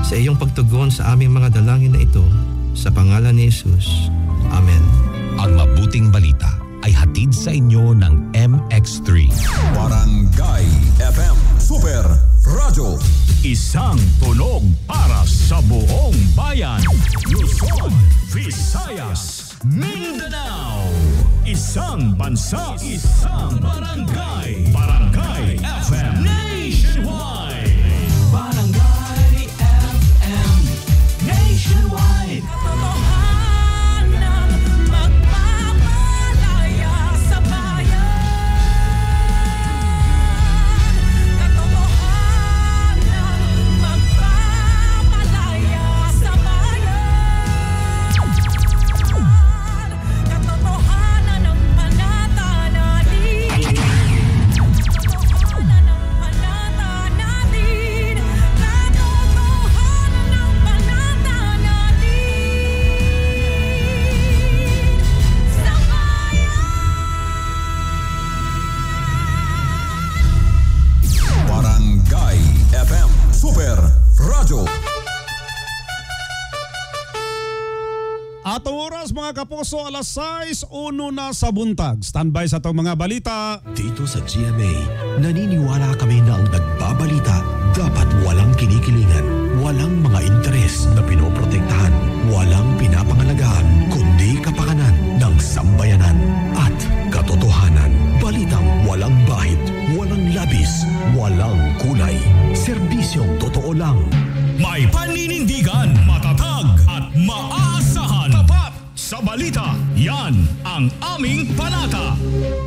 sa iyong pagtugon sa aming mga dalangin na ito, sa pangalan ni Jesus. Amen. Ang mabuting balita ay hatid sa inyo ng MX3. Barangay FM Super Radio. Isang tunog para sa buong bayan. Luzon, Visayas, Mindanao. Isang bansa, isang barangay. Barangay FM Nationwide. Barangay FM Nationwide. Super Radio. Atong oras mga kapuso, alas 6:01 na sa buntag. Standby sa itong mga balita. Dito sa GMA, naniniwala kami na ang nagbabalita dapat walang kinikilingan, walang mga interes na pinoprotektahan, walang pinapangalagaan, kundi kapakanan ng sambayanan at katotohanan. Balitang walang bahid, walang labis, walang kulay. Serbisyong totoo lang. May paninindigan, matatag at maaasahan. Tapat sa balita, yan ang aming panata.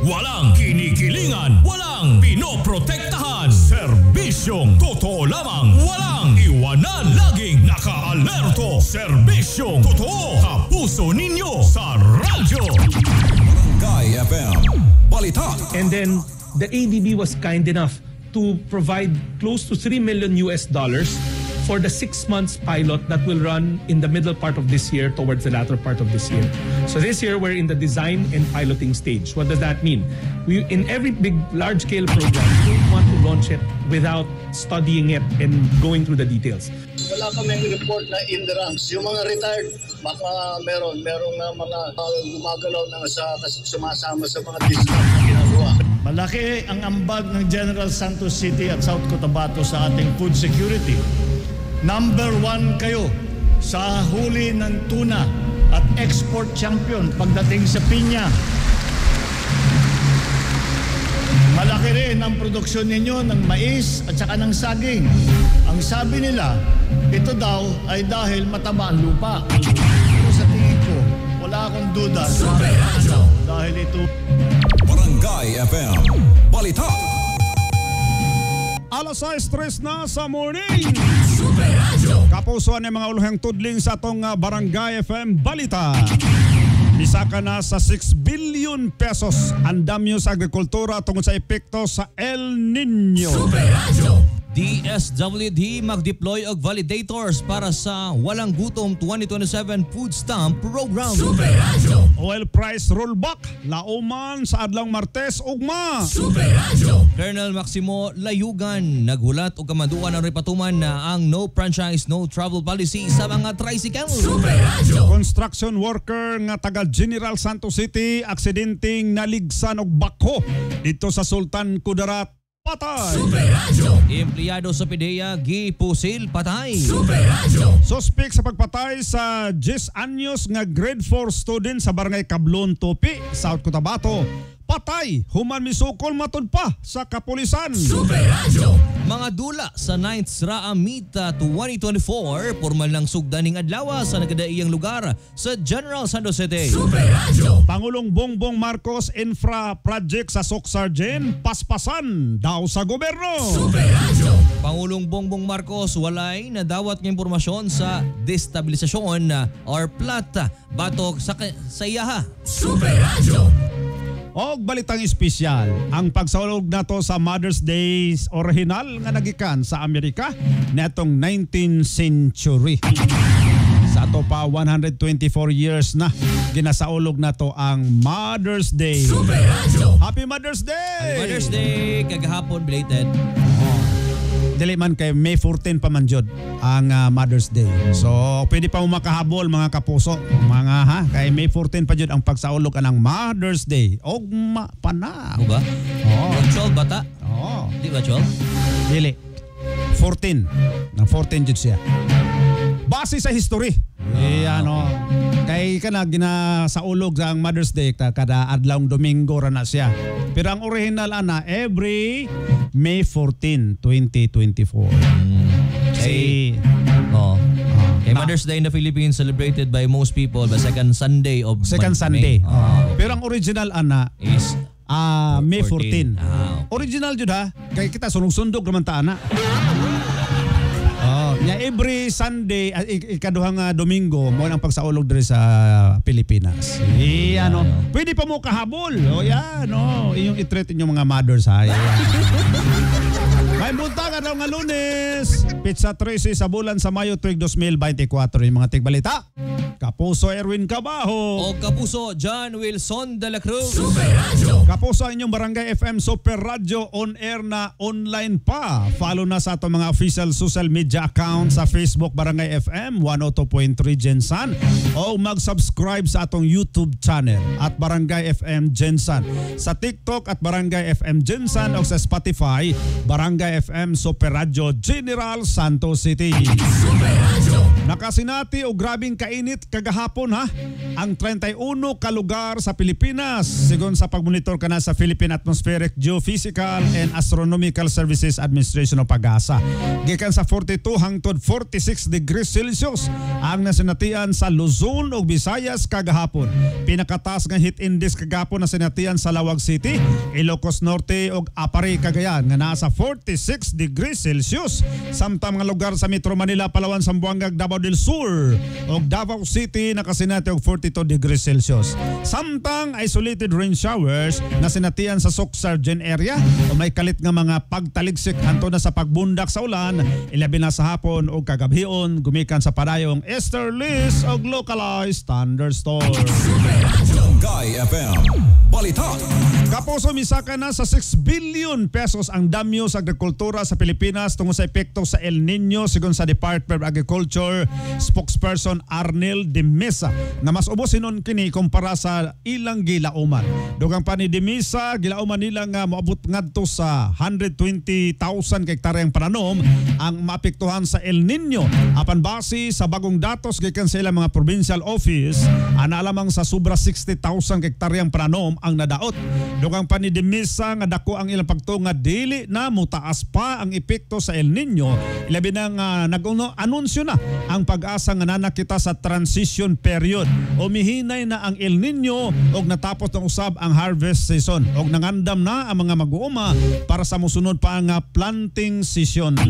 Walang kinikilingan, walang pinoprotektahan. Serbisyong totoo lamang, walang iwanan. Laging naka-alerto. Serbisyong totoo, kapuso ninyo sa radyo. Barangay FM Balita. And then the ADB was kind enough to provide close to $3 million for the 6 months pilot that will run in the middle part of this year towards the latter part of this year. So this year we're in the design and piloting stage. What does that mean? We, in every big large-scale program, we don't want to launch it without studying it and going through the details. Wala kaming report na in the ranks. Yung mga retired, baka merong mga gumagalaw na sumasama sa mga discount na ginagawa. Malaki ang ambag ng General Santos City at South Cotabato sa ating food security. Number 1 kayo sa huli ng tuna at export champion pagdating sa pinya. Malaki rin ang produksyon ninyo ng mais at saka ng saging. Ang sabi nila, ito daw ay dahil mataba ang lupa. Pero sa tingin ko, wala akong duda dahil ito. Barangay FM Balita. Alas 6:03 na sa morning. Kapusoan ng mga uluhang tudling sa atong Barangay FM Balita. Bisa ka na sa 6 billion pesos ang damyo sa agrikultura tungkol sa epekto sa El Nino. DSWD mag-deploy og validators para sa Walang Gutom 2027 Food Stamp Program. Oil price rollback lauman sa adlang Martes ugma. Colonel Maximo Layugan naghulat og kamaduan ang repatuman na ang no franchise no travel policy sa mga tricycle. Construction worker nga taga General Santos City aksidenteng naligsan og bakho dito sa Sultan Kudarat. Patay. Empleyado sa PDEA gipusil patay. Suspect sa pagpatay sa 10 anyos nga grade 4 student sa Barangay Cablon, Topi, South Cotabato. Patay, human misukol matud pa sa kapulisan. Mga dula sa 9th SRA Mita 2024 formal ng sugdaning adlaw sa nagadaiyang lugar sa General Santos City. Pangulong Bongbong Marcos infra project sa Soksargen paspasan daw sa gobyerno. Pangulong Bongbong Marcos walay nadawat ng impormasyon sa destabilisasyon or plot batok sa iyaha. Og balitang espesyal, ang pagsaulog nato sa Mother's Day original nga nagikan sa Amerika netong 19th century. Sa ato pa 124 years na ginasaulog nato ang Mother's Day. Happy Mother's Day! Happy Mother's Day! Kagahapon belated. dili man kay May 14 pa man jud ang Mother's Day. So pwede pa mo makahabol mga kapuso, mga kay May 14 pa jud ang pagsaulog anang Mother's Day. Ogma pa na. Ano ba? Oo. 12 bata? Oo. Di ba 12? Dili. 14. Nang 14 jud siya. Base sa history. Kay kana ginasaulog sa ang Mother's Day kada adlawng Domingo ra na siya. Pero ang original ana every May 14, 2024. Kay Mother's Day in the Philippines celebrated by most people the second Sunday of Sunday. May. Pero ang original ana is May 14. Okay. Original jud kay kita sunog-sundog naman ta ana. Every Sunday ikaduhang Domingo mo ang pagsaulog diri sa Pilipinas. Pwede pa mo kahabol. Inyong i-treat inyong mga mothers May buntag daw nga Lunes, Pizza 13 sa bulan sa Mayo tuig 2024 yung mga tigbalita. Kapuso Erwin Cabajo o Kapuso John Wilson de la Cruz. Super Radio. Kapuso ang inyong Barangay FM Super Radio on air na online pa. Follow na sa atong mga official social media account sa Facebook Barangay FM 102.3 Gensan o mag-subscribe sa atong YouTube channel at Barangay FM Gensan. Sa TikTok at Barangay FM Gensan o sa Spotify Barangay FM Super Radio General Santos City. Super Radio. Nakasinati o grabing kainit kagahapon ang 31 ka lugar sa Pilipinas sigon sa pagmonitor kana sa Philippine Atmospheric Geophysical and Astronomical Services Administration o PAGASA. Gikan sa 42 hangtod 46 degrees Celsius ang nasinatian sa Luzon ug Visayas kagahapon. Pinakataas nga heat index kagahapon na sinatian sa Lawag City, Ilocos Norte ug Apari, Cagayan nga nasa 46 degrees Celsius. Samtang mga lugar sa Metro Manila, Palawan, Zamboanga, Davao del Sur ug Davao City nakasinati og 42 degrees Celsius. Samtang isolated rain showers na sinatian sa Soc-Sargen area o may kalit nga mga pagtaligsik anto na sa pagbundak sa ulan, ilabi na sa hapon o kagabhion gumikan sa padayong easterlies o localized thunderstorms. Barangay FM Balita. Kapuso, misaka na sa 6 billion pesos ang damyo sa agrikultura sa Pilipinas tungod sa epekto sa El Nino sigon sa Department of Agriculture spokesperson Arnel de Mesa na mas ubos sinon kini kumpara sa ilang gilauman. Dugang pa ni de Mesa, gilauman nila nga moabot ngadto sa 120,000 hektaryang pananom ang maapektuhan sa El Nino. Apan base sa bagong datos gikan sa ilang mga provincial office, ana lamang sa sobra 60,000 hektaryang pananom ang nadaot. Dugang pa ni de Mesa nga dako ang ilang pagtuo nga dili na mutaas pa ang epekto sa El Nino. Ilabi na nga nag-anunsyo na ang pag-asa nga nanakita sa transition period. Umihinay na ang El Nino og natapos na usab ang harvest season og nangandam na ang mga mag-uuma para sa musunod pa ang planting season.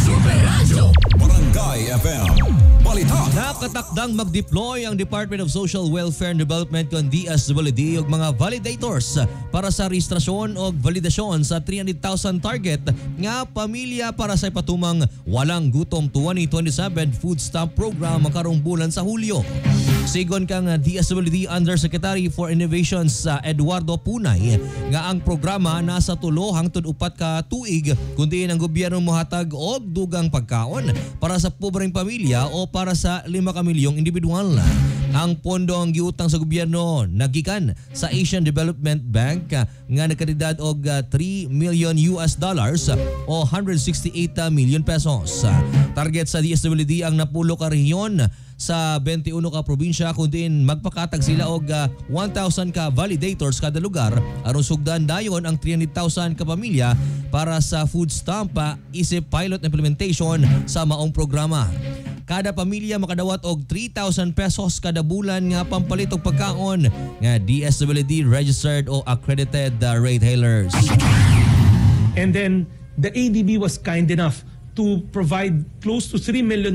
Super Radio. Barangay FM Balita. Nakatakdang mag-deploy ang Department of Social Welfare and Development kon DSWD og mga validators para sa rehistrasyon o validasyon sa 300,000 target nga pamilya para sa ipatumang Walang Gutom 2027 Food Stamp Program karong bulan sa Hulyo. Sigon kang DSWD Undersecretary for Innovations Eduardo Punay nga ang programa nasa 3 hangtod 4 ka tuig kundi ang gobyerno mohatag og dugang pagkaon para sa pobreng pamilya o para sa 5 ka milyong individual. Ang pondo ang giutang sa gobyerno nagikan sa Asian Development Bank nga nagkadidad og $3 million o 168 million pesos. Target sa DSWD ang napulo ka rehiyon sa 21 ka probinsya kundi magpakatag sila og 1,000 ka validators kada lugar aron sugdan dayon ang 300,000 ka pamilya para sa food stamp isip pilot implementation sa maong programa. Kada pamilya makadawat og 3,000 pesos kada bulan nga pampalit og pagkaon nga DSWD registered o accredited retailers. And then the ADB was kind enough to provide close to $3 million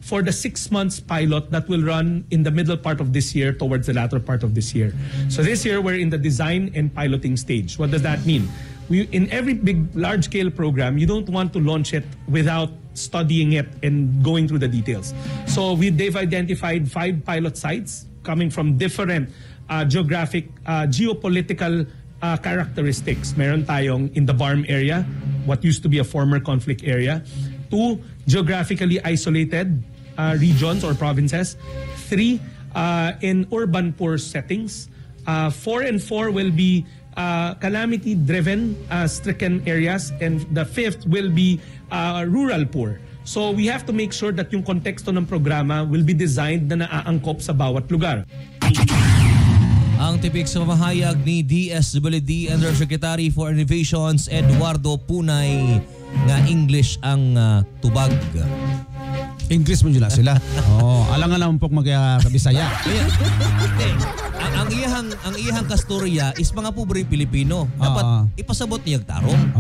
for the 6 months pilot that will run in the middle part of this year towards the latter part of this year. So this year we're in the design and piloting stage. What does that mean? In every big large-scale program, you don't want to launch it without studying it and going through the details. So they've identified 5 pilot sites coming from different geographic, geopolitical characteristics. Meron tayong in the Barm area, what used to be a former conflict area. 2, geographically isolated regions or provinces. 3, in urban poor settings. 4 and 4 will be calamity-driven, stricken areas. And the 5th will be rural poor. So we have to make sure that yung konteksto ng programa will be designed na naaangkop sa bawat lugar. Ang tipik sa pamahayag ni DSWD Undersecretary for Innovations Eduardo Punay nga English ang tubag. English mo nila sila. Alangan naman po mag-Bisaya. Ang iyang kastorya is mga pobre Pilipino. Dapat ipasabot niyang tarong.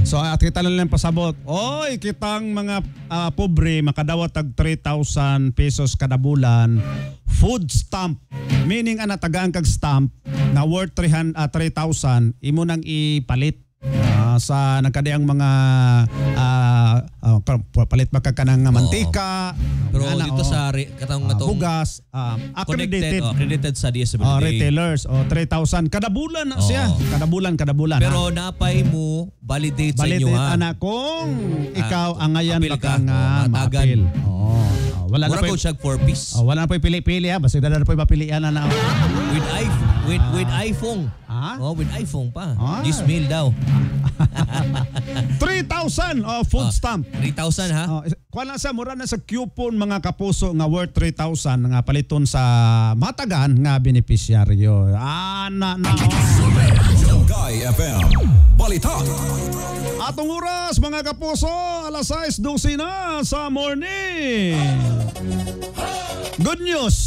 So at kita lang pasabot. Oy, kitang mga pobre makadawat tag 3,000 pesos kada bulan food stamp. Meaning ana tagaan kag stamp na worth 3,000 imo nang ipalit. Sa nagkadayang mga palit ba ka ng mantika. Pero dito sa katong bugas, accredited sa DSWD. Retailers, 3,000 kada bulan na siya. Kada bulan. Pero napay mo validate sa inyo ha. Anak kong ikaw ang ngayon baka nga ma-appeal. Wala na po siya 4 piece. Wala na po pili-pili ha. Basta na po mapilian na. With iPhone. With iPhone pa. Gismail daw. 3,000 food stamp. 3,000 ha? Kuha lang sa mura na sa coupon mga kapuso nga worth 3,000 nga paliton sa matagan nga beneficiaryo. Barangay FM Balita. Atong oras mga kapuso, alas 6:12 na sa morning. Good news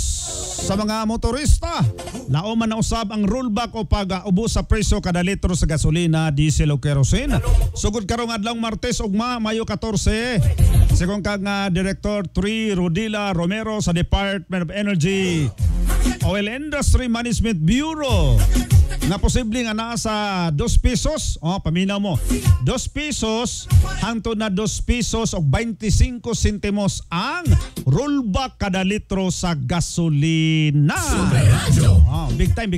sa mga motorista. Laoman na usab ang rollback o pag-ubos sa presyo kada litro sa gasolina, diesel o kerosene. Sugod karong adlawng Martes ugma Mayo 14. Sigon kag nga Director 3 Rodila Romero sa Department of Energy Oil Industry Management Bureau nga posible nga nasa 2 pesos. Paminaw mo. 2 pesos hangtod na 2 pesos o 25 sentimos ang rollback kada litro sa gasolina. Big time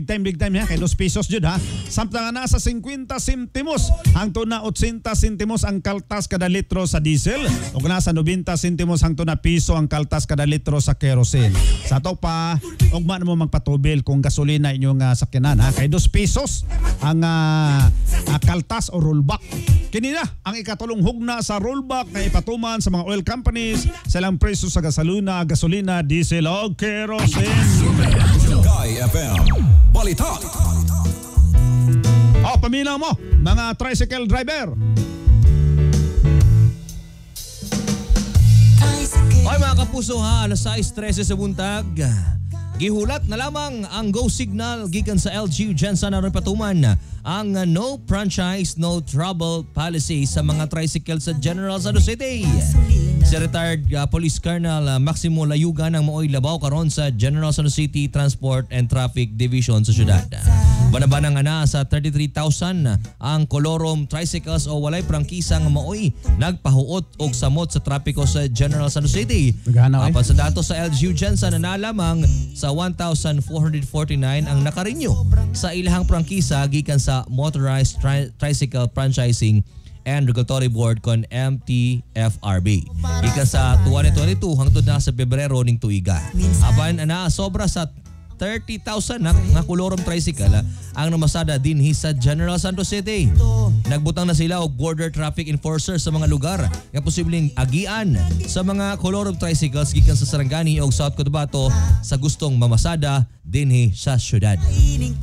ha. Kay 2 pesos jud ha. Samtang nga nasa 50 sentimos hangtod na 80 sentimos ang kaltas kada litro sa diesel o nasa 90 sentimos hangtod na piso ang kaltas kada litro sa kerosene. Sa to pa, ugma na mo magpatubil kung gasolina inyong sakyanan ha. Kay 2 pesos ang kaltas o rollback. Kini na ang ikatulong hugna sa rollback na ipatuman sa mga oil companies sa ilang presyo sa gasolina, diesel o kerosene. Barangay FM Balita. Paminaw mo mga tricycle driver. Ay mga kapuso ha, alas 6:13 sa buntag. Gihulat na lamang ang go signal gikan sa LGU Jensen na patuman ang no franchise, no trouble policy sa mga tricycle sa General Santos City. Si retired Police Colonel Maximo Layugan ang maoy labaw karon sa General Santos City Transport and Traffic Division sa syudad. Banabanang ana sa 33,000 ang kolorom tricycles o walay prangkisa nga maoy nagpahuot og samot sa trapiko sa General Santos City. Apan sa datos sa LGU Jensen na lamang sa 1,449 ang nakarenew sa ilahang prangkisa gikan sa Motorized Tricycle Franchising and Regulatory Board kon MTFRB. Gikan sa 2022 hangtod na sa Pebrero ning tuiga. Apan ana sobra sa 30,000 nga kolorom tricycle ang namasada dinhi sa General Santos City. Nagbutang na sila og border traffic enforcer sa mga lugar nga posibleng agian sa mga kolorom tricycles gikan sa Sarangani o South Cotabato sa gustong mamasada dinhi sa syudad.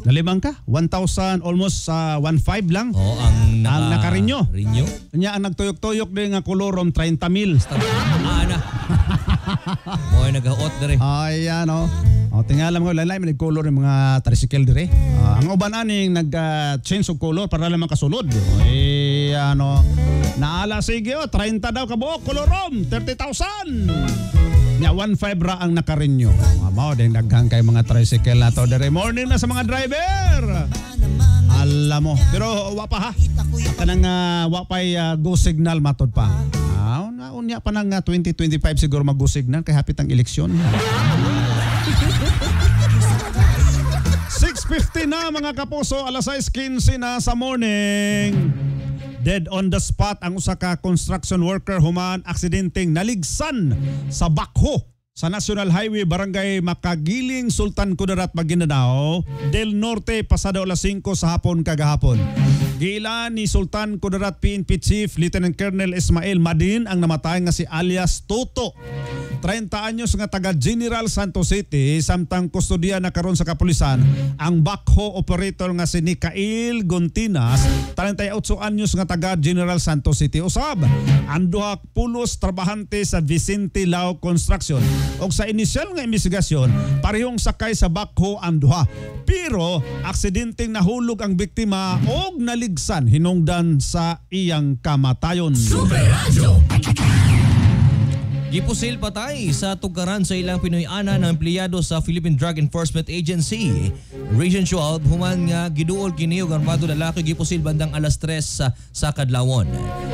Nalimang ka? 1,000 almost 1,500 lang. Ang nakarinyo. Rinyo? Nya ang nagtuyok-tuyok din nga kolorom 30,000. Ana. Moy nagaot dere. Ayan tingala mo lalay man color ng mga tricycle dire. Ang uban aning nag-change og color para lang makasulod. Naala sige 30 daw ka buok kolorom 30,000. Nya 1,500 ra ang nakarenew. Mao din daghang kay mga tricycle na to dire. Morning na sa mga driver. Alam mo, pero wa pa ha. Kanang wa pay go signal matod pa. Unya pa nang 2025 siguro mag-go signal kay hapit ang eleksyon. 6:50 na mga kapuso, alas 6:15 na sa morning. Dead on the spot ang usa ka construction worker human aksidenteng naligsan sa bakho sa National Highway Barangay Makagiling, Sultan Kudarat, Maguindanao del Norte pasado alas 5 sa hapon kagahapon. Giilan ni Sultan Kudarat PNP Chief Lieutenant Colonel Ismail Madin ang namatay nga si alias Toto. 30 anyos nga taga General Santos City, samtang kustodiya na karon sa kapulisan ang backhoe operator nga si Nicail Gontinas, 38 anyos nga taga General Santos City. Usab ang duha pulos trabahante sa Vicente Lao Construction. Og sa inisyal nga investigasyon, parehong sakay sa backhoe ang duha. Pero aksidenteng nahulog ang biktima og naligsan hinungdan sa iyang kamatayon. Super Radio. Gipusil patay sa tugaran sa ilang Pinoy-ana ng empleyado sa Philippine Drug Enforcement Agency. Region 12, human nga giduol kini og armado lalaki gipusil bandang alas 3 sa Kadlawon.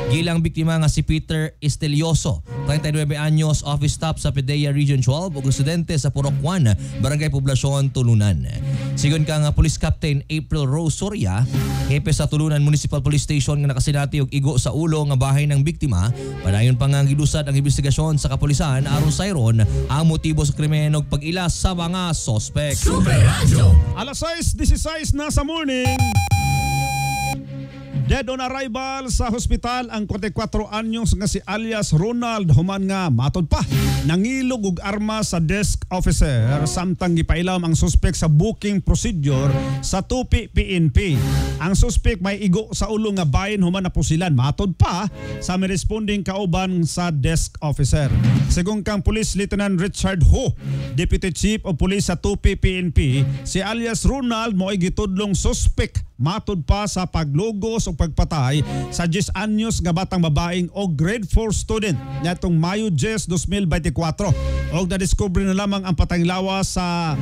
Gilang biktima nga si Peter Estelioso, 39 anyos, office staff sa PDEA Region 12 ug residente sa Purok 1, Barangay Poblasyon, Tulunan. Sigon ka nga Police Captain April Rose Soria, hepe sa Tulunan Municipal Police Station nga nakasinati og igo sa ulo nga bahay ng biktima, padayon pa nga gidusad ang investigasyon sa kapulisan aron sa iron ang motibo sa krimen ug pag-ila sa mga sospek. Super Radio. Alas 6:16 na sa morning. Dead on arrival sa hospital ang 44 anyos nga si alias Ronald human nga matod pa nangilog og arma sa desk officer samtang gipailam ang suspek sa booking procedure sa Tupi PNP. Ang suspek may igo sa ulo nga bahin human na pusilan matod pa sa may responding kauban sa desk officer. Sigon kang Police Lieutenant Richard Ho, Deputy Chief of Police sa Tupi PNP, si alias Ronald mo'y gitudlong suspek matod pa sa paglugos o pagpatay sa 10 anyos nga batang babaeng o grade 4 student nitong Mayo 10, 2024. Og na-discover na lamang ang patayng lawas sa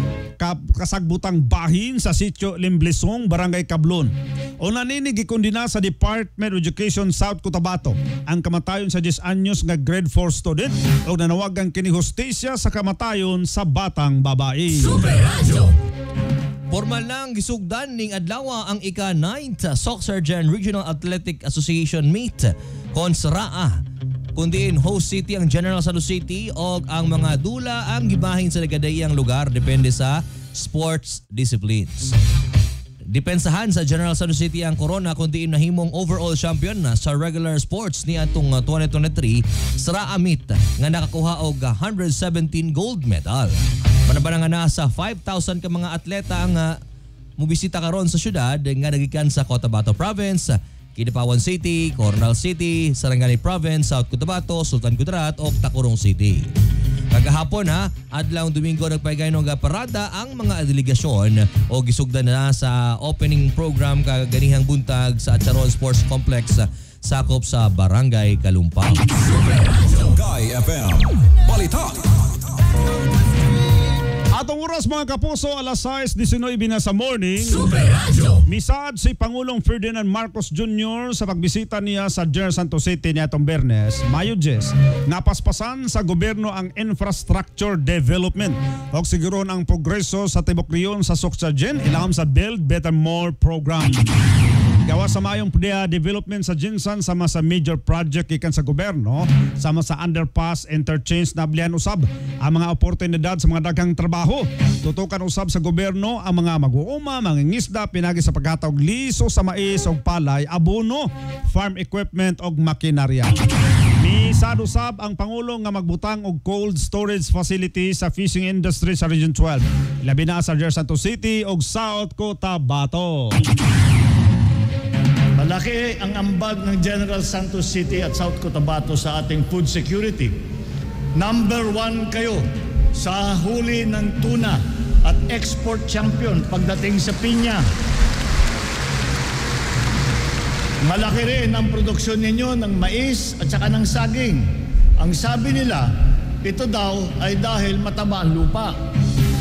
kasagbutang bahin sa sitio Limblesong, Barangay Cablon. O nanini gikondina sa Department of Education South Cotabato ang kamatayon sa 10 anyos nga grade 4 student o nanawagan kini hustisya sa kamatayon sa batang babae. Super Radio. Formal nang gisugdan ning adlaw ang ika-9th Soc-Sargent Regional Athletic Association meet kon sa Raa. Kundiin host city ang General Santos City og ang mga dula ang gibahin sa nagadayang lugar depende sa sports disciplines. Depensahan sa General Santos City ang Corona kundiin nahimong overall champion na sa regular sports ni atong 2023 sa Raa meet nga nakakuha og 117 gold medal. Manabana nga nasa 5,000 ka mga atleta ang mubisita karon sa syudad nga nagikan sa Cotabato Province, Kidapawan City, Coronel City, Sarangani Province, South Cotabato, Sultan Kudarat o Tacorong City. Kagahapon adlaw Domingo nagpahigayon nga parada ang mga delegasyon o gisugdan na sa opening program kaganihang buntag sa Acharon Sports Complex sakop sa Barangay Kalumpang. Guy FM. Balita. Atong oras mga kapuso, alas 6:19 na sa morning. Super Radio. Misad si Pangulong Ferdinand Marcos Jr. sa pagbisita niya sa General Santos City nitong Biyernes, Mayo 10, napaspasan sa gobyerno ang infrastructure development o siguron ang progreso sa tibok riyon sa Soc-Sargent ilaham sa Build Better More program. Gawa sa mayong development sa Jinsan sama sa major project ikan sa gobyerno sama sa underpass, interchange na blihan usab ang mga oportunidad sa mga daghang trabaho. Tutukan usab sa gobyerno ang mga mag-uuma, mangingisda, pinagi sa paghatag liso sa mais o palay, abono, farm equipment o makinarya. Misad usab ang Pangulo nga magbutang og cold storage facility sa fishing industry sa Region 12. Labi na sa General Santos City o South Cotabato. Malaki ang ambag ng General Santos City at South Cotabato sa ating food security. Number 1 kayo sa huli ng tuna at export champion pagdating sa pinya. Malaki rin ang produksyon ninyo ng mais at saka ng saging. Ang sabi nila, ito daw ay dahil mataba ang lupa.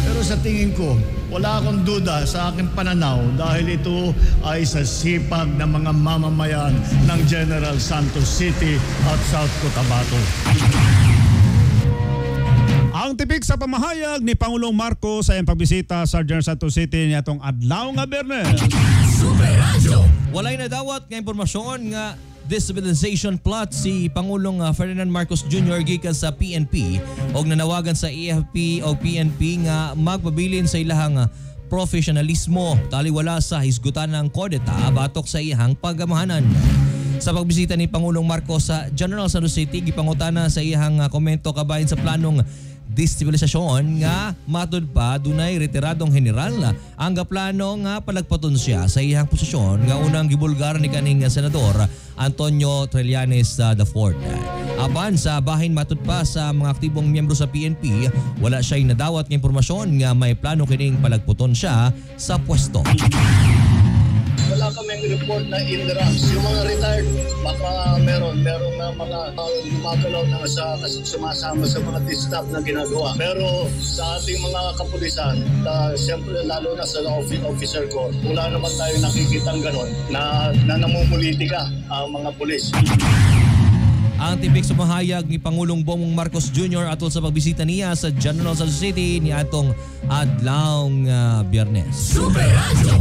Pero sa tingin ko, wala akong duda sa aking pananaw dahil ito ay sa sipag ng mga mamamayan ng General Santos City at South Cotabato. Ang tipik sa pamahayag ni Pangulong Marcos sa iyang pagbisita sa General Santos City niatong adlaw nga Biyernes. Super Radio. Walay na dawat nga impormasyon nga destabilization plot si Pangulong Ferdinand Marcos Jr. gikan sa PNP og nanawagan sa AFP o PNP nga magpabilin sa ilahang profesionalismo taliwala sa hisgutan ng kodeta batok sa iyang pagamahanan. Sa pagbisita ni Pangulong Marcos sa General Santos City, gipangutana sa iyang komento kabahin sa planong destabilisasyon nga matud pa dunay retiradong general ang plano nga palagpaton siya sa iyang posisyon nga unang gibulgar ni kaning senador Antonio Trillanes IV. Apan sa bahin matud pa sa mga aktibong miyembro sa PNP, wala siya'y nadawat ng impormasyon nga may plano kining palagputon siya sa pwesto. Wala kaming report na in the ranks. Yung mga retired, baka merong mga gumagalaw na sumasama sa mga distaff na ginagawa. Pero sa ating mga kapulisan, siyempre lalo na sa officer corps, wala naman tayo nakikitang ganon na namumulitika ang mga pulis. Ang tipik sa mahayag ni Pangulong Bongbong Marcos Jr. atol sa pagbisita niya sa General Santos City ni atong adlaw Biyernes. Super Radio.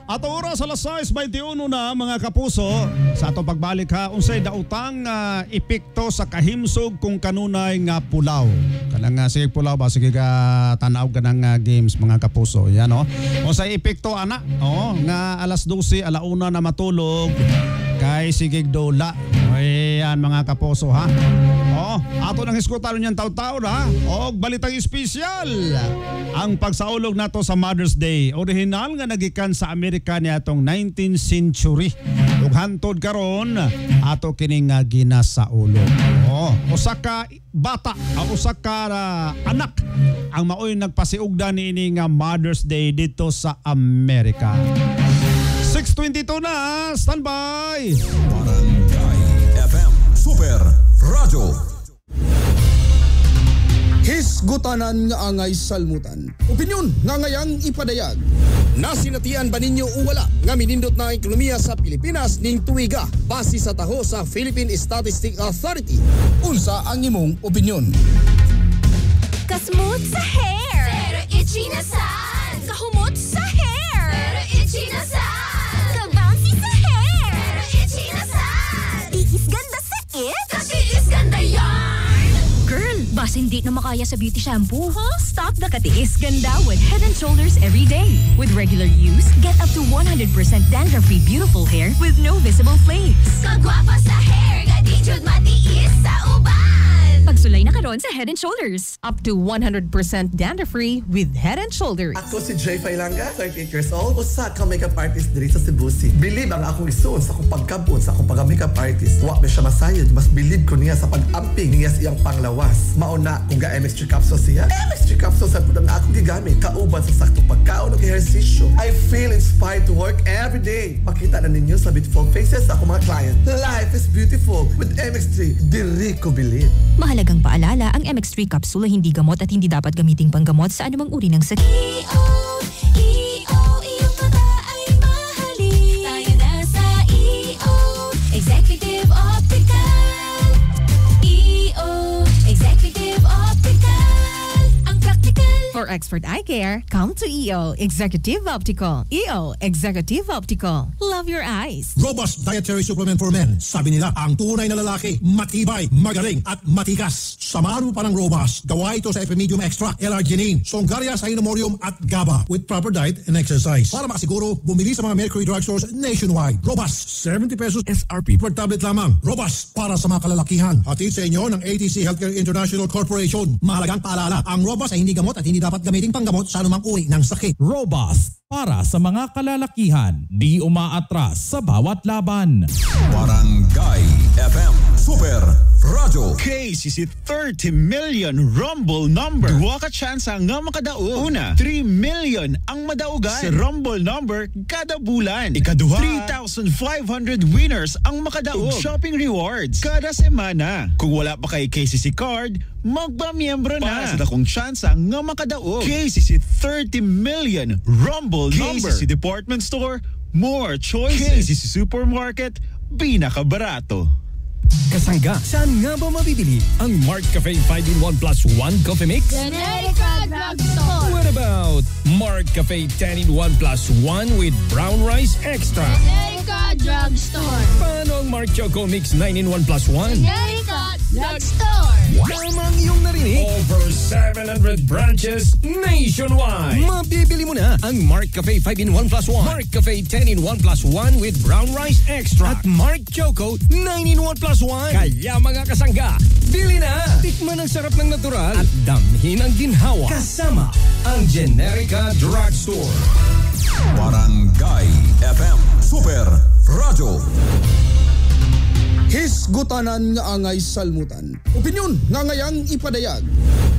Ato oras alas 6:21 na mga kapuso. Sa atong pagbalik ha, unsay daotang epekto sa kahimsog kung kanunay nga pulaw. Kanang sige pulaw ba sige ka tanaw ka ng games mga kapuso. Yan o. Unsay epekto ana? Nga alas 12 alauna na matulog kay sigig dola. Ayan mga kapuso ha. Ato nang hisgutan niyan taw-taw ha. Og balitang espesyal. Ang pagsaulog nato sa Mother's Day. Original nga nagikan sa Amerika niatong 19th century. Ug hantod karon ato kining ginasaulog. Usa ka bata, usa ka anak ang maoy nagpasiugda niini nga Mother's Day dito sa Amerika. 6:22 na, standby. Barangay FM Super Radio. Hisgutanan nga angay salmutan. Opinyon nga ngayang ipadayag. Nasinatian ba ninyo o wala nga minindot na ekonomiya sa Pilipinas ning tuiga base sa taho sa Philippine Statistics Authority? Unsa ang imong opinyon? Kasmooth sa hair, pero itchy na sad. Kahumot sa hair, pero itchy na sad. Kabouncy sa hair, pero itchy na sad. Tiis ganda sa it, katiis ganda yarn. Girl, basta hindi na makaya sa beauty shampoo, huh? Stop the katiis ganda with Head & Shoulders every day. With regular use, get up to 100% dandruff-free beautiful hair with no visible flakes. Kagwapa sa hair, gadijud matiis sa uban. Pagsulay na karon sa Head & Shoulders. Up to 100% dandruff-free with Head & Shoulders. Ako si Jay Failanga, 38 years old, usa ka makeup artist diri sa Cebu City. Believe ang akong isuon sa akong pagkabot sa akong pag-makeup artist. Wa ba siya masayod, mas believe ko niya sa pag-amping niya sa iyang panglawas. Mauna kung ga MX3 capsule siya. MX3 capsule sa pudang akong gigamit. Kauban sa saktong pagkaon ng ehersisyo. I feel inspired to work every day. Makita na ninyo sa beautiful faces sa akong mga client. Life is beautiful with MX3. Diri ko believe. Mahalagang paalala, ang MX3 capsule hindi gamot at hindi dapat gamiting panggamot sa anumang uri ng sakit. Iyong mata ay mahalin. Tayo na sa EO, Executive Optical. EO, Executive Optical. Ang practical. For expert eye care, come to EO, Executive Optical. EO, Executive Optical. Love your eyes. Robust dietary supplement for men. Sabi nila, ang tunay na lalaki, matibay, magaling, at matikas. Samahan mo pa ng Robust. Gawa ito sa Epimedium Extra, L-Arginine, Songaria Cynomorium, at GABA with proper diet and exercise. Para makasiguro, bumili sa mga Mercury drugstores nationwide. Robust, 70 pesos SRP per tablet lamang. Robust, para sa mga kalalakihan. Hatid sa inyo ng ATC Healthcare International Corporation. Mahalagang paalala, ang Robust ay hindi gamot at hindi dapat gamiting panggamot sa anumang uri ng sakit. Robust, para sa mga kalalakihan, di umaatras sa bawat laban. Barangay FM Super Radio. KCC 30 million Rumble number. Duha ka chance nga makadaog. Una, 3 million ang madaugan sa Rumble number kada bulan. Ikaduha, 3,500 winners ang makadaog. Shopping rewards kada semana. Kung wala pa kay KCC card, magpamiyembro na sa dakong chance nga makadaog. KCC 30 million Rumble number. KCC Department Store, more choices. KCC Supermarket, pinakabarato. Kasangga, saan nga ba mabibili ang Mark Cafe 5-in-1 plus 1 coffee mix? Generica Drugstore. What about Mark Cafe 10-in-1 plus 1 with brown rice extra? Generica Drugstore. Paano ang Mark Choco Mix 9-in-1 plus 1? Generica Drugstore. Tamang iyong narinig. Over 700 branches nationwide. Mabibili mo na ang Mark Cafe 5-in-1 plus 1, Mark Cafe 10-in-1 plus 1 with brown rice extra, at Mark Choco 9-in-1 plus 1. Kaya mga kasangga, bili na! Tikman ang sarap ng natural at damhin ang ginhawa. Kasama ang Generica Drugstore. Barangay FM Super Radio. Hisgutanan nga angay salmutan. Opinyon nga ngayang ipadayag.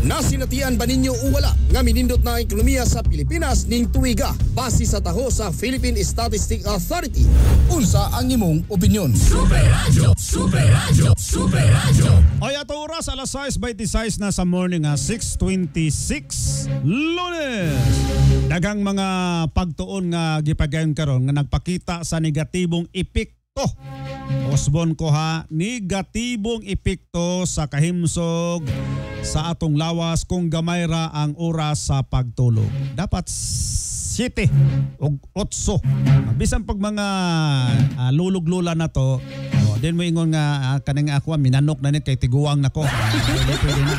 Nasinatian ba ninyo o wala nga minindot na ekonomiya sa Pilipinas ning tuiga base sa taho sa Philippine Statistics Authority? Unsa ang imong opinyon? Super Radio, Super Radio, Super Radio. Ay ato oras alas 6:26 na sa morning 6:26 Lunes. Dagang mga pagtuon nga gipagayon karon nga nagpakita sa negatibong epekto. Osbon ko ha, negatibong epekto sa kahimsog sa atong lawas kung gamay ra ang oras sa pagtulog. Dapat 7 o 8. Bisan pag mga lulog-lula na to, din mo ingon nga kanang ako minanok na ni kay tiguang nako. Pwede na.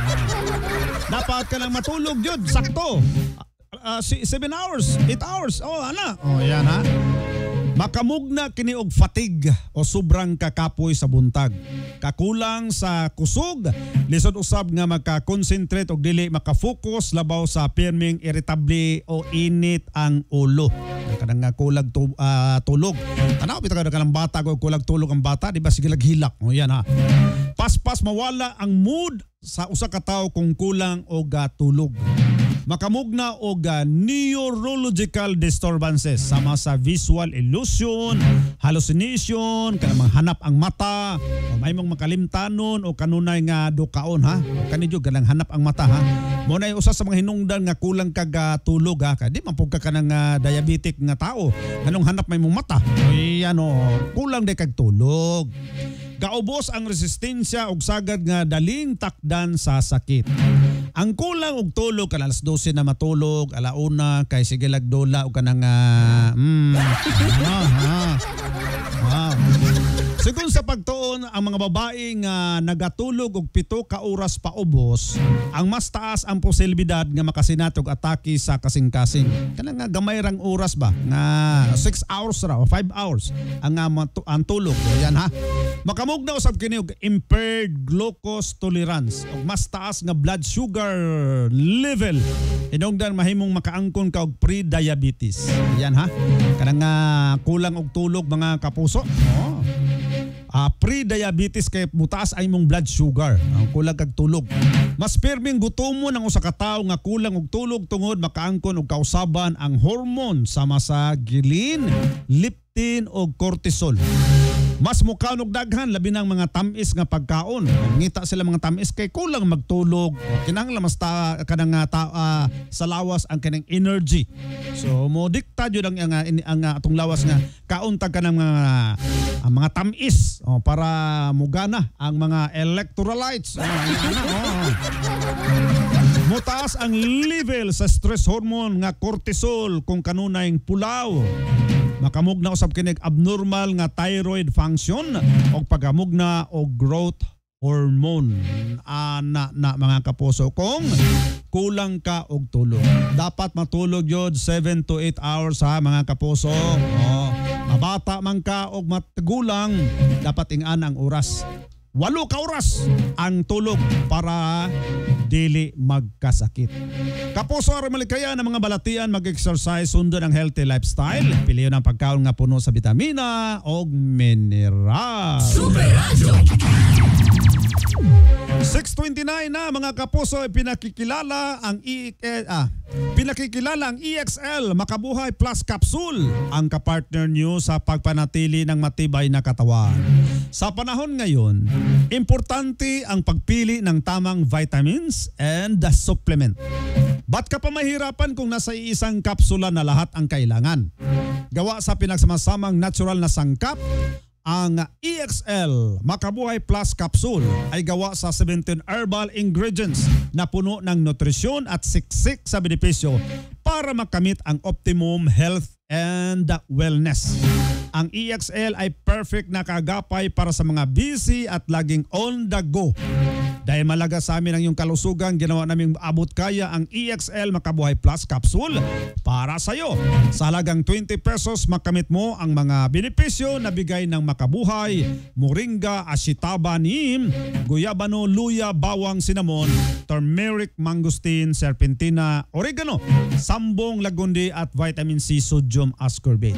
Dapat ka lang matulog jud sakto. 7 hours, 8 hours. Ana. Yan ha. Makamugna kini og fatigue o sobrang kakapoy sa buntag. Kakulang sa kusog, lisod usab nga magka-concentrate og dili maka-focus labaw sa pirming irritable o init ang ulo. Kanang nga kulag tulog. Tanaw bitaw ka ng bata ko kulag tulog ang bata, di ba sige hilak. Yan ha. Paspas mawala ang mood sa usa ka tawo kung kulang og tulog. Makamugna og neurological disturbances sama sa visual illusion, hallucination, kanang hanap ang mata, o may mong makalimtanon o kanunay nga dukaon ha. O kanidyo ganang hanap ang mata ha. Mo na usa sa mga hinungdan nga kulang kag tulog ha. Di man pug ka kanang diabetic nga tao. Kanong hanap may mong mata. Kulang day kag tulog. Gaubos ang resistensya og sagad nga daling takdan sa sakit. Ang kulang og tulog kan alas 12 na matulog, alauna kay sige lagdola og kanang Sigun sa pagtuon, ang mga babae nga nagatulog og 7 ka oras pa ubos, ang mas taas ang posibilidad nga makasinatog atake sa kasing-kasing. Kanang nga gamay rang oras ba nga 6 hours ra o 5 hours ang tulog. Yan ha. Makamugna usab kini og impaired glucose tolerance o mas taas nga blood sugar level. Hinungdan mahimong makaangkon ka og pre-diabetes. Yan ha. Kanang nga kulang og tulog mga kapuso. Pre-diabetes kay mutaas ay mong blood sugar. Ang kulang kag tulog. Mas pirming gutomon ang usa ka tawo nga kulang og tulog tungod makaangkon og kausaban ang hormone sama sa ghrelin, leptin og cortisol. Mas mukaon og daghan labi ng mga tamis nga pagkaon. Ngita sila mga tamis kay kulang magtulog. Kinahanglan mas kanang sa lawas ang kanang energy. So mo dikta jud ang atong lawas nga kauntag kanang mga tamis para mugana ang mga electrolytes. Mutaas ang level sa stress hormone nga cortisol kung kanunay pulaw. Makamugna usab kinig abnormal nga thyroid function o pagamugna o growth hormone. Mga kapuso kung kulang ka og tulog. Dapat matulog yod 7 to 8 hours ha mga kapuso. Mabata man ka og matgulang, dapat ingan ang oras. 8 ka oras ang tulog para dili magkasakit. Kapuso aron malikaya ng mga balatian, mag-exercise, sundon ang healthy lifestyle. Piliyon ang pagkaon nga puno sa bitamina o mineral. Super Radio. 6:29 na mga kapuso, pinakikilala ang EXL Makabuhay Plus Capsule, ang kapartner nyo sa pagpanatili ng matibay na katawan. Sa panahon ngayon, importante ang pagpili ng tamang vitamins and the supplement. Ba't ka pa mahirapan kung nasa isang kapsula na lahat ang kailangan? Gawa sa pinagsamasamang natural na sangkap, Ang EXL Makabuhay Plus Capsule ay gawa sa 17 herbal ingredients na puno ng nutrisyon at siksik sa benepisyo para makamit ang optimum health and wellness. Ang EXL ay perfect na kaagapay para sa mga busy at laging on the go. Dahil malaga sa amin ang iyong kalusugan, ginawa naming abot kaya ang EXL Makabuhay Plus Capsule para sa iyo. Sa halagang 20 pesos, makamit mo ang mga benepisyo na bigay ng Makabuhay, moringa, ashitaba, neem, guyabano, luya, bawang, cinnamon, turmeric, mangosteen, serpentina, oregano, sambong, lagundi at vitamin C, sodium ascorbate.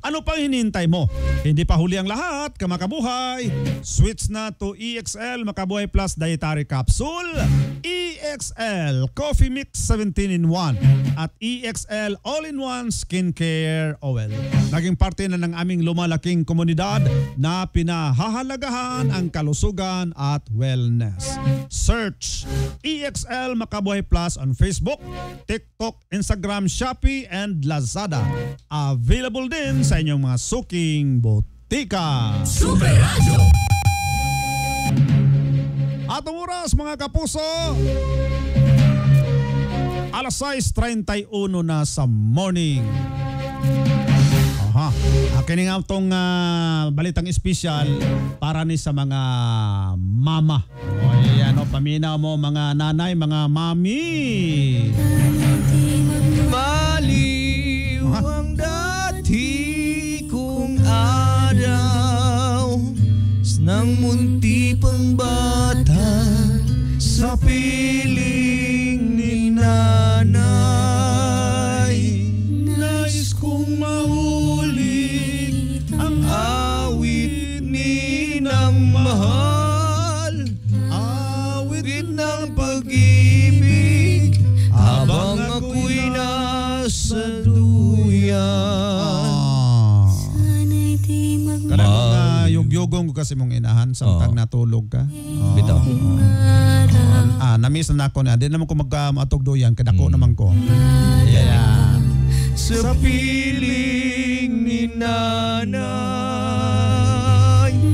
Ano pang hinihintay mo? Hindi pa huli ang lahat, kamakabuhay. Switch na to EXL Makabuhay Plus Dietary Capsule, EXL Coffee Mix 17-in-1 at EXL All-in-One Skincare Oil. Naging parte na ng aming lumalaking komunidad na pinahahalagahan ang kalusugan at wellness. Search EXL Makabuhay Plus on Facebook, TikTok, Instagram, Shopee and Lazada. Available din sa inyong mga suking botika. Super Radio. Atong oras mga kapuso, alas 6:31 na sa morning. Kini nga itong balitang espesyal para ni sa mga mama. Paminaw mo mga nanay, mga mami. Maliw ang dati kong araw nang munti pang bata sa piling ni nanay. Nais kong maulit ang awit ni ng mahal, awit ng pag-ibig habang ako'y nasa duyan. Yugyugong ko kasi mong inahan samtang natulog ka. Bitaw. Namiss na ako na. Di naman ko magmatugdoyan. Kadako naman ko. Yeah. Sa piling ni nanay,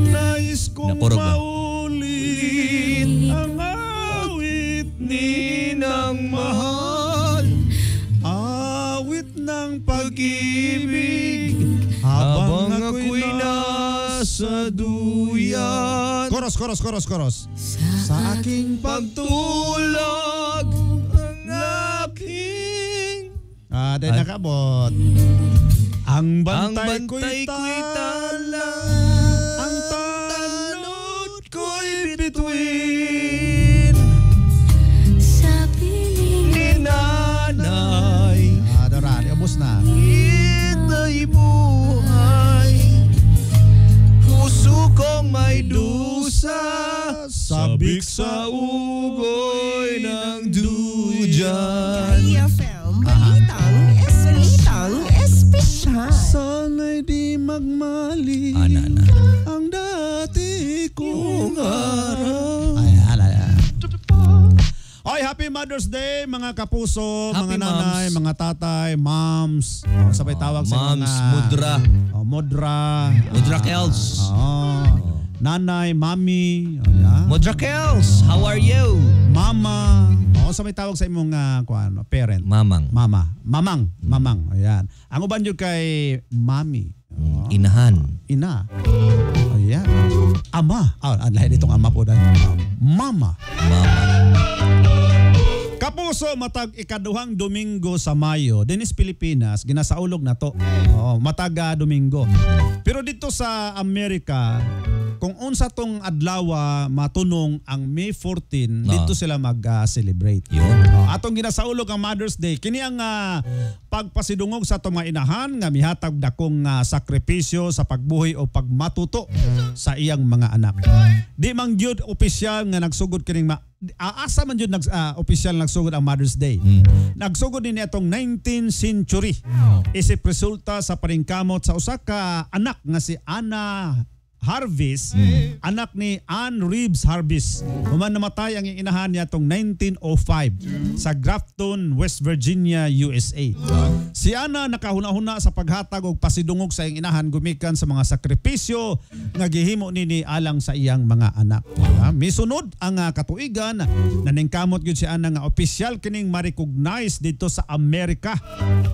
nais kong maulit ang awit ni ng mahal, awit ng pag-ibig habang ako'y nasa duyan. Koros. Sa aking pagtulog ang aking Dahil nakabot. Ang bantay ko'y tala, ang tanod ko'y bituin sa piling ni nanay. Dorani, ubos na. Ita'y buhay, puso kong may dusa, sabik sa ugoy ng duyan. Balitang espesyal. Sana'y di magmali ang dati kong araw. Oy, happy Mother's Day mga kapuso, Happy mga nanay, moms. mga tatay, moms. Sabay tawag sa Moms, mga mudra. Mudra Kels. Nanay, mami. Mudra Kels, how are you? Mama. Sabay tawag sa imong parent. Mamang. Mamang. Ayan. Ang uban yun kay mami. Inahan. Ina. Ayan. Ama. Lahat itong ama po dahil. Mama. Kapuso, matag ikaduhang Domingo sa Mayo, dinis Pilipinas, ginasaulog na to. Matag Domingo. Pero dito sa Amerika, kung unsa tong adlaw matunong ang May 14, dito sila mag-celebrate. Atong ginasaulog ang Mother's Day, kini ang pagpasidungog sa itong mga inahan nga mihatag dakong sakripisyo sa pagbuhi o pagmatuto sa iyang mga anak. Di man gyud opisyal nga nagsugod kining asa man yun opisyal nagsugod ang Mother's Day. Nagsugod din itong 19th century. Isip resulta sa paningkamot sa usa ka anak nga si Anna Harvis, anak ni Ann Reeves Harvis. Human namatay ang inahan niya tong 1905 sa Grafton, West Virginia, USA. Si Anna nakahuna-huna sa paghatag og pasidungog sa iyang inahan gumikan sa mga sakripisyo nga gihimo nini alang sa iyang mga anak. Misunod ang katuigan na ningkamot gyud si Anna nga opisyal kining ma-recognize dito sa Amerika.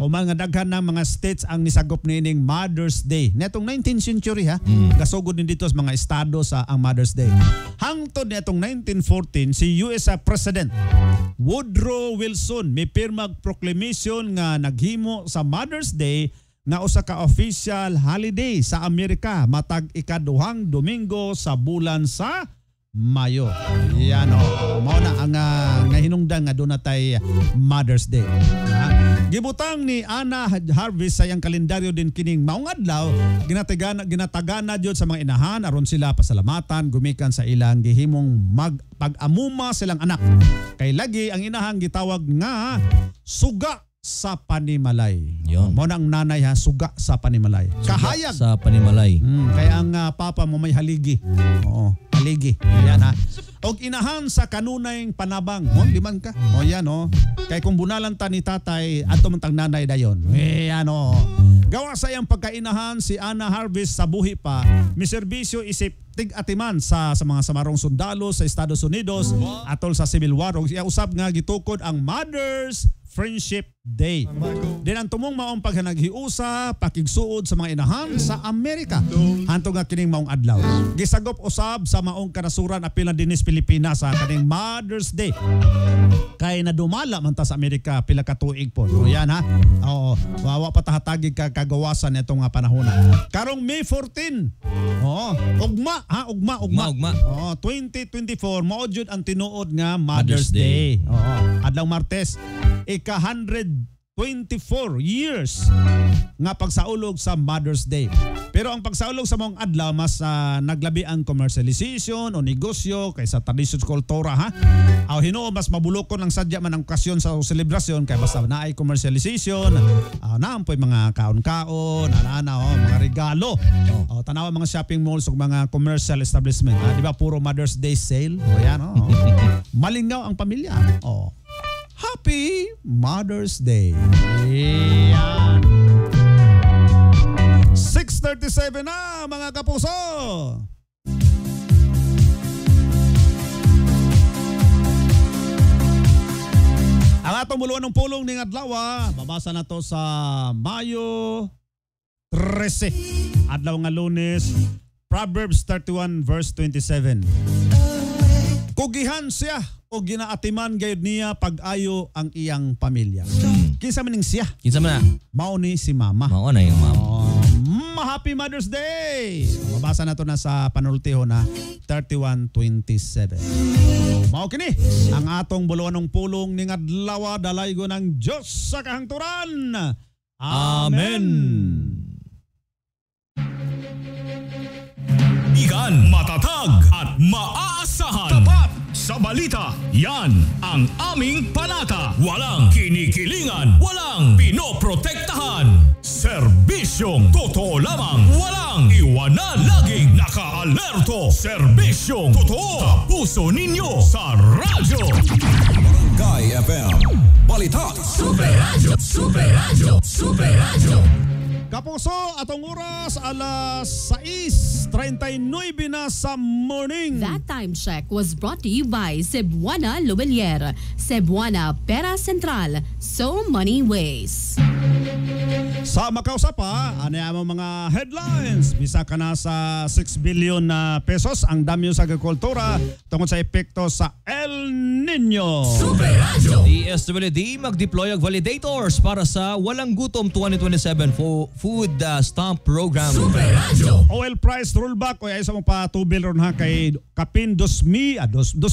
O mga daghan ng mga states ang nisagop nining Mother's Day. Netong 19th century gasugod din dito sa mga estado sa ang Mother's Day. Hangtod netong 1914 si US President Woodrow Wilson may pirmag proclamation nga naghimo sa Mother's Day nga usa ka official holiday sa Amerika matag ikaduhang Domingo sa bulan sa Mayo. Yan mao na ang nga hinungdan nga doon natay Mother's Day. Gibutang ni Anna Harvis sa iyang kalendaryo din kining maong adlaw ginatagana jud sa mga inahan aron sila pasalamatan gumikan sa ilang gihimong pag-amuma silang anak. Kay lagi ang inahang gitawag nga suga sa panimalay. Mao na ang nanay suga sa panimalay. Kahayag sa panimalay. Kaya ang papa mo may haligi. Oo, haligi. Yan Og inahan sa kanunay panabang. Liman ka. Yan Kay kung bunalan ta ni tatay adto man tang nanay dayon. Yan Gawa sa iyang pagkainahan si Anna Harvis sa buhi pa, miserbisyo isip tig-atiman sa mga samarong sundalo sa Estados Unidos atol sa Civil War. Og siya usab nga gitukod ang Mother's Friendship Day. Din ang tumong maong paghanaghiusa, pakigsuod sa mga inahan sa Amerika. Hanto nga kining maong adlaw. Gisagop usab sa maong kanasuran apil na dinis Pilipinas sa kaning Mother's Day. Kay nadumala man ta sa Amerika pila ka tuig po. So yan Oo, wawa pa tahatagig kagawasan itong panahon. Karong May 14. Ugma. 2024 mao jud ang tinuod nga Mother's Day. Adlaw Martes. Ika-124 years nga pagsaulog sa Mother's Day. Pero ang pagsaulog sa mong adlaw mas naglabi ang commercialization o negosyo kaysa tradisyon kultura Aw hinuo mas mabulokon ang sadya man ang okasyon sa selebrasyon kay basta naay commercialization, naampoy mga kaon-kaon, mga regalo. Tanawa mga shopping malls ug mga commercial establishment. Di ba puro Mother's Day sale? Malingaw ang pamilya. Happy Mother's Day. Yan. 6:37 na mga kapuso. Ang atong buluan ng pulong ning adlaw babasa na to sa Mayo 13. Adlaw nga Lunes, Proverbs 31 verse 27. Kugihan siya o ginaatiman gayud niya pag-ayo ang iyang pamilya. Kinsa man ning siya? Kinsa man na? Mao ni si mama. Mao na yung mama. Happy Mother's Day! Mabasa na to na sa panultiho na 31:27. Mao kini ang atong buluan ng pulong ning adlaw dalaygo ng Dios sa kahangturan. Amen. Igan, matatag at maaasahan. Tapat sa balita. Yan ang aming panata. Walang kinikilingan. Walang pinoprotektahan. Serbisyong totoo lamang. Walang iwanan. Laging naka-alerto. Serbisyong totoo. Kapuso ninyo sa radyo. Barangay FM. Balita. Super Radio. Super Radio. Super Radio. Kapuso, atong oras alas 6:39 na sa morning. That time check was brought to you by Cebuana Lumelier, Cebuana Pera Central, So Money Ways. Sa Macau pa, ano mga headlines? Bisa ka na sa 6 billion na pesos ang damyo sa agrikultura tungkol sa epekto sa El Nino. Super Radio. DSWD mag-deploy ang validators para sa Walang Gutom 2027 Food Stamp Program. Super Radio. Oil price rollback o ay sa mong patubil ron kay kapin 2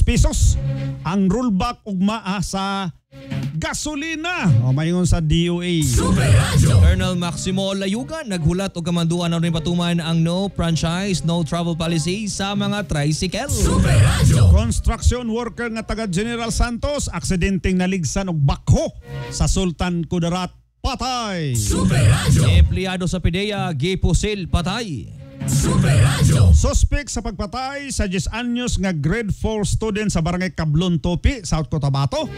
pesos ang rollback ugma sa gasolina. Mayon sa DOA. Super Radio. Colonel Maximo Layugan naghulat og kamanduan na rin patuman ang no franchise, no travel policy sa mga tricycle. Super Radio. Construction worker nga taga General Santos aksidenteng naligsan og bakho sa Sultan Kudarat patay. Super Radio. Empleyado sa PDEA gipusil patay. Super Radio. Suspect sa pagpatay sa 10 anyos nga grade 4 student sa barangay Cablon Topi, South Cotabato.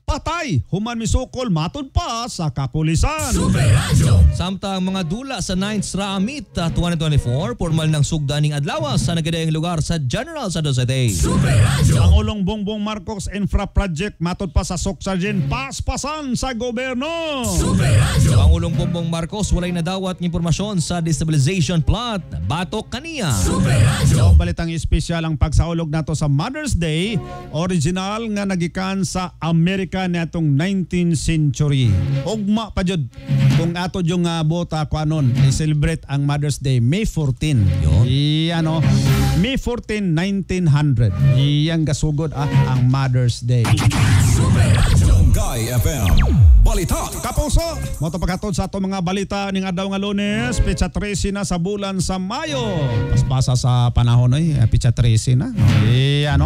Patay, human misukol, matod pa sa kapulisan. Super Radio. Samtang mga dula sa 9th Ramit 2024, formal ng sugdaning adlaw sa nagadayang lugar sa General Santos City. Super Radio. Pangulong Bongbong Marcos Infra Project matod pa sa Soksargen paspasan sa gobyerno. Super Radio. Pangulong Bongbong Marcos walay nadawat ng impormasyon sa destabilization plot batok kaniya. Super Radio. Balitang espesyal ang pagsaulog nato sa Mother's Day, original nga nagikan sa Amerika natong 19th century. Ugma pa jud kung ato yung bota ko anon i-celebrate ang Mother's Day May 14. May 14, 1900. Iyang gasugod ang Mother's Day. Barangay FM Balita. Kapuso, moto pagkatod sa ato mga balita ning adlaw nga Lunes, petsa 13 na sa bulan sa Mayo. Paspasa sa panahon ay petsa 13 na.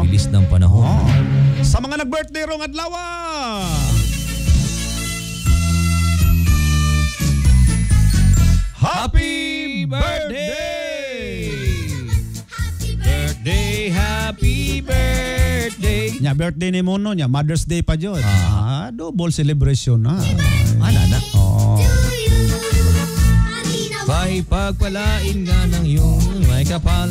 Bilis ng panahon. Sa mga nag-birthday rong adlaw. Happy birthday! Happy birthday. Nya birthday ni Mono nya, Mother's Day pa jud. Double celebration na. Na. Oh. May pagpalain nga ng iyong may kapal.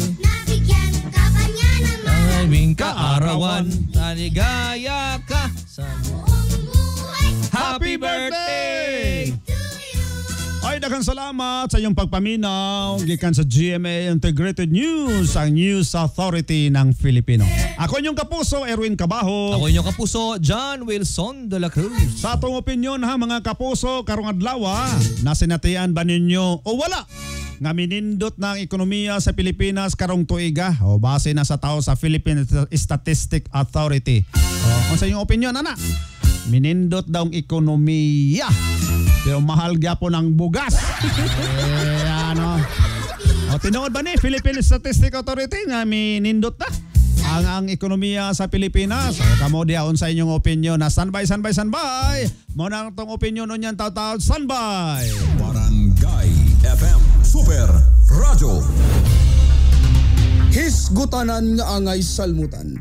Aming kaarawan, taligaya ka sa Happy birthday! Ay, daghang salamat sa iyong pagpaminaw gikan sa GMA Integrated News, ang News Authority ng Filipino. Ako inyong kapuso, Erwin Cabajo. Ako inyong kapuso, John Wilson de la Cruz. Sa atong opinyon mga kapuso, karong adlaw, nasinatian ba ninyo o wala nga minindot ng ekonomiya sa Pilipinas karong tuiga o base na sa tao sa Philippine Statistic Authority? Kung sa iyong opinyon, minindot daw ang ekonomiya. Pero mahal gyapon ang bugas. Tinuod ba ni Philippine Statistic Authority nga minindot na ang ekonomiya sa Pilipinas? Kamo diaon sa inyong opinion na standby. Mo na tong opinion unyan taw-taw, standby. Barangay FM Super Radio. Hisgutanan nga angay salmutan.